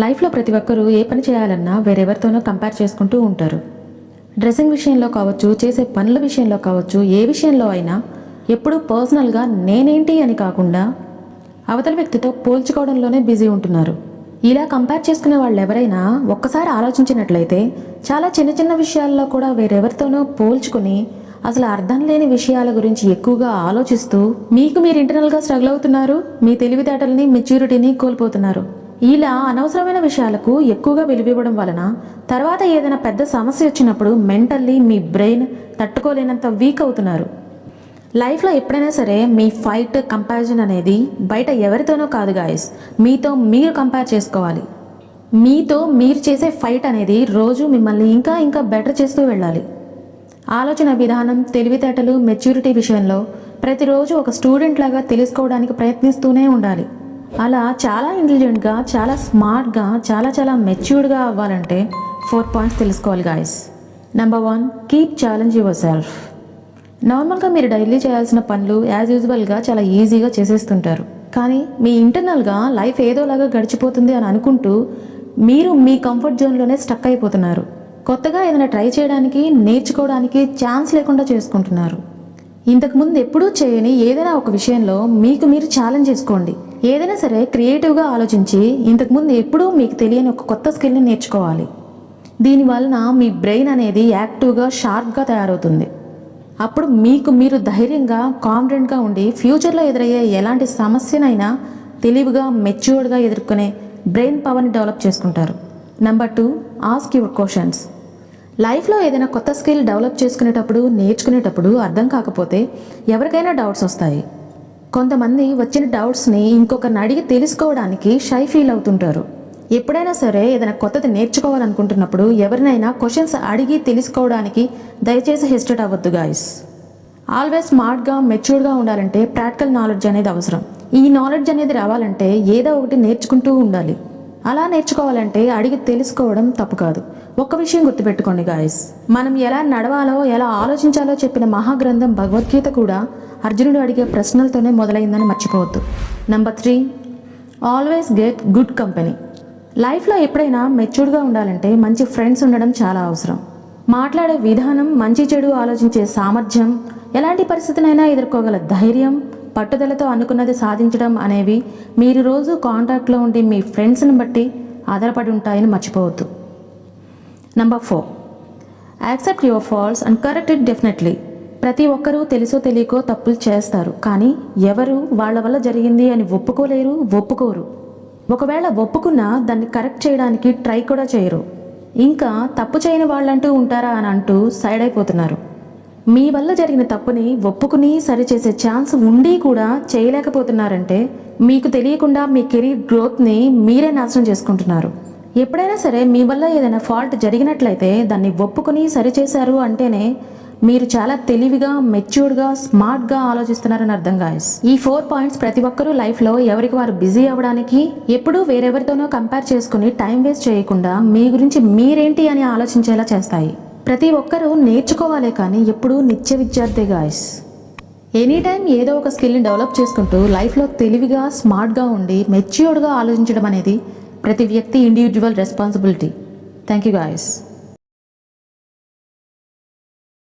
లైఫ్లో ప్రతి ఒక్కరూ ఏ పని చేయాలన్నా వేరెవరితోనో కంపేర్ చేసుకుంటూ ఉంటారు. డ్రెస్సింగ్ విషయంలో కావచ్చు, చేసే పనుల విషయంలో కావచ్చు, ఏ విషయంలో అయినా ఎప్పుడూ పర్సనల్గా నేనేంటి అని కాకుండా అవతల వ్యక్తితో పోల్చుకోవడంలోనే బిజీ ఉంటున్నారు. ఇలా కంపేర్ చేసుకునే వాళ్ళు ఎవరైనా ఒక్కసారి ఆలోచించినట్లయితే చాలా చిన్న చిన్న విషయాల్లో కూడా వేరెవరితోనో పోల్చుకుని అసలు అర్థం లేని విషయాల గురించి ఎక్కువగా ఆలోచిస్తూ మీకు మీరు ఇంటర్నల్గా స్ట్రగుల్ అవుతున్నారు. మీ తెలివితేటల్ని, మెచ్యూరిటీని కోల్పోతున్నారు. ఇలా అనవసరమైన విషయాలకు ఎక్కువగా విలువివ్వడం వలన తర్వాత ఏదైనా పెద్ద సమస్య వచ్చినప్పుడు మెంటల్లీ మీ బ్రెయిన్ తట్టుకోలేనంత వీక్ అవుతున్నారు. లైఫ్లో ఎప్పుడైనా సరే మీ ఫైట్, కంపారిజన్ అనేది బయట ఎవరితోనో కాదు గాయస్, మీతో మీరు కంపేర్ చేసుకోవాలి. మీతో మీరు చేసే ఫైట్ అనేది రోజు మిమ్మల్ని ఇంకా ఇంకా బెటర్ చేస్తూ వెళ్ళాలి. ఆలోచన విధానం, తెలివితేటలు, మెచ్యూరిటీ విషయంలో ప్రతిరోజు ఒక స్టూడెంట్ లాగా తెలుసుకోవడానికి ప్రయత్నిస్తూనే ఉండాలి. అలా చాలా ఇంటెలిజెంట్గా, చాలా స్మార్ట్గా, చాలా మెచ్యూర్డ్గా అవ్వాలంటే 4 పాయింట్స్ తెలుసుకోవాలి guys. Number 1, keep challenge your self. నార్మల్గా మీరు డైలీ చేయాల్సిన పనులు యాజ్ యూజువల్గా చాలా ఈజీగా చేసేస్తుంటారు. కానీ మీ ఇంటర్నల్గా లైఫ్ ఏదోలాగా గడిచిపోతుంది అని అనుకుంటూ మీరు మీ కంఫర్ట్ జోన్లోనే స్టక్ అయిపోతున్నారు. కొత్తగా ఏదైనా ట్రై చేయడానికి, నేర్చుకోవడానికి ఛాన్స్ లేకుండా చేసుకుంటున్నారు. ఇంతకుముందు ఎప్పుడూ చేయని ఏదైనా ఒక విషయంలో మీకు మీరు ఛాలెంజ్ చేసుకోండి. ఏదైనా సరే క్రియేటివ్గా ఆలోచించి ఇంతకుముందు ఎప్పుడూ మీకు తెలియని ఒక కొత్త స్కిల్ని నేర్చుకోవాలి. దీనివలన మీ బ్రెయిన్ అనేది యాక్టివ్గా, షార్ప్గా తయారవుతుంది. అప్పుడు మీకు మీరు ధైర్యంగా, కాన్ఫిడెంట్గా ఉండి ఫ్యూచర్లో ఎదురయ్యే ఎలాంటి సమస్యనైనా తెలివిగా, మెచ్యూర్డ్గా ఎదుర్కొనే బ్రెయిన్ పవర్ని డెవలప్ చేసుకుంటారు. Number 2, ask your questions. లైఫ్లో ఏదైనా కొత్త స్కిల్ డెవలప్ చేసుకునేటప్పుడు, నేర్చుకునేటప్పుడు అర్థం కాకపోతే ఎవరికైనా డౌట్స్ వస్తాయి. కొంతమంది వచ్చిన డౌట్స్ని ఇంకొకరిని అడిగి తెలుసుకోవడానికి షై ఫీల్ అవుతుంటారు. ఎప్పుడైనా సరే ఏదైనా కొత్తది నేర్చుకోవాలనుకుంటున్నప్పుడు ఎవరినైనా క్వశ్చన్స్ అడిగి తెలుసుకోవడానికి దయచేసి హెసిటేట్ అవ్వద్దు గాయస్. ఆల్వేస్ స్మార్ట్గా, మెచ్యూర్డ్గా ఉండాలంటే ప్రాక్టికల్ నాలెడ్జ్ అనేది అవసరం. ఈ నాలెడ్జ్ అనేది రావాలంటే ఏదో ఒకటి నేర్చుకుంటూ ఉండాలి. అలా నేర్చుకోవాలంటే అడిగి తెలుసుకోవడం తప్పు కాదు. ఒక్క విషయం గుర్తుపెట్టుకోండి గాయస్, మనం ఎలా నడవాలో, ఎలా ఆలోచించాలో చెప్పిన మహాగ్రంథం భగవద్గీత కూడా అర్జునుడు అడిగే ప్రశ్నలతోనే మొదలైందని మర్చిపోవద్దు. Number 3, always get good company. లైఫ్లో ఎప్పుడైనా మెచ్యూర్డ్గా ఉండాలంటే మంచి ఫ్రెండ్స్ ఉండడం చాలా అవసరం. మాట్లాడే విధానం, మంచి చెడు ఆలోచించే సామర్థ్యం, ఎలాంటి పరిస్థితినైనా ఎదుర్కోగల ధైర్యం, పట్టుదలతో అనుకున్నది సాధించడం అనేవి మీరు రోజు కాంటాక్ట్లో ఉండి మీ ఫ్రెండ్స్ని బట్టి ఆధారపడి ఉంటాయని మర్చిపోవద్దు. Number 4, accept your faults and correct it definitely. ప్రతి ఒక్కరూ తెలుసో తెలియకో తప్పులు చేస్తారు. కానీ ఎవరు వాళ్ళ వల్ల జరిగింది అని ఒప్పుకోరు. ఒకవేళ ఒప్పుకున్నా దాన్ని కరెక్ట్ చేయడానికి ట్రై కూడా చేయరు. ఇంకా తప్పు చేయని వాళ్ళంటూ ఉంటారా అని అంటూ సైడ్ అయిపోతున్నారు. మీ వల్ల జరిగిన తప్పుని ఒప్పుకుని సరిచేసే ఛాన్స్ ఉండి కూడా చేయలేకపోతున్నారంటే మీకు తెలియకుండా మీ కెరీర్ గ్రోత్ని మీరే నాశనం చేసుకుంటున్నారు. ఎప్పుడైనా సరే మీ వల్ల ఏదైనా ఫాల్ట్ జరిగినట్లయితే దాన్ని ఒప్పుకుని సరిచేశారు అంటేనే మీరు చాలా తెలివిగా, మెచ్యూర్డ్గా, స్మార్ట్గా ఆలోచిస్తున్నారని అర్థం గాయస్. ఈ 4 పాయింట్స్ ప్రతి ఒక్కరూ లైఫ్లో ఎవరికి వారు బిజీ అవ్వడానికి, ఎప్పుడూ వేరెవరితోనో కంపేర్ చేసుకుని టైం వేస్ట్ చేయకుండా మీ గురించి మీరేంటి అని ఆలోచించేలా చేస్తాయి. ప్రతి ఒక్కరూ నేర్చుకోవాలే కానీ ఎప్పుడూ నిత్య విద్యార్థి గాయస్. ఎనీ టైం ఏదో ఒక స్కిల్ని డెవలప్ చేసుకుంటూ లైఫ్లో తెలివిగా, స్మార్ట్గా ఉండి మెచ్యూర్డ్గా ఆలోచించడం అనేది ప్రతి వ్యక్తి individual responsibility. Thank you guys.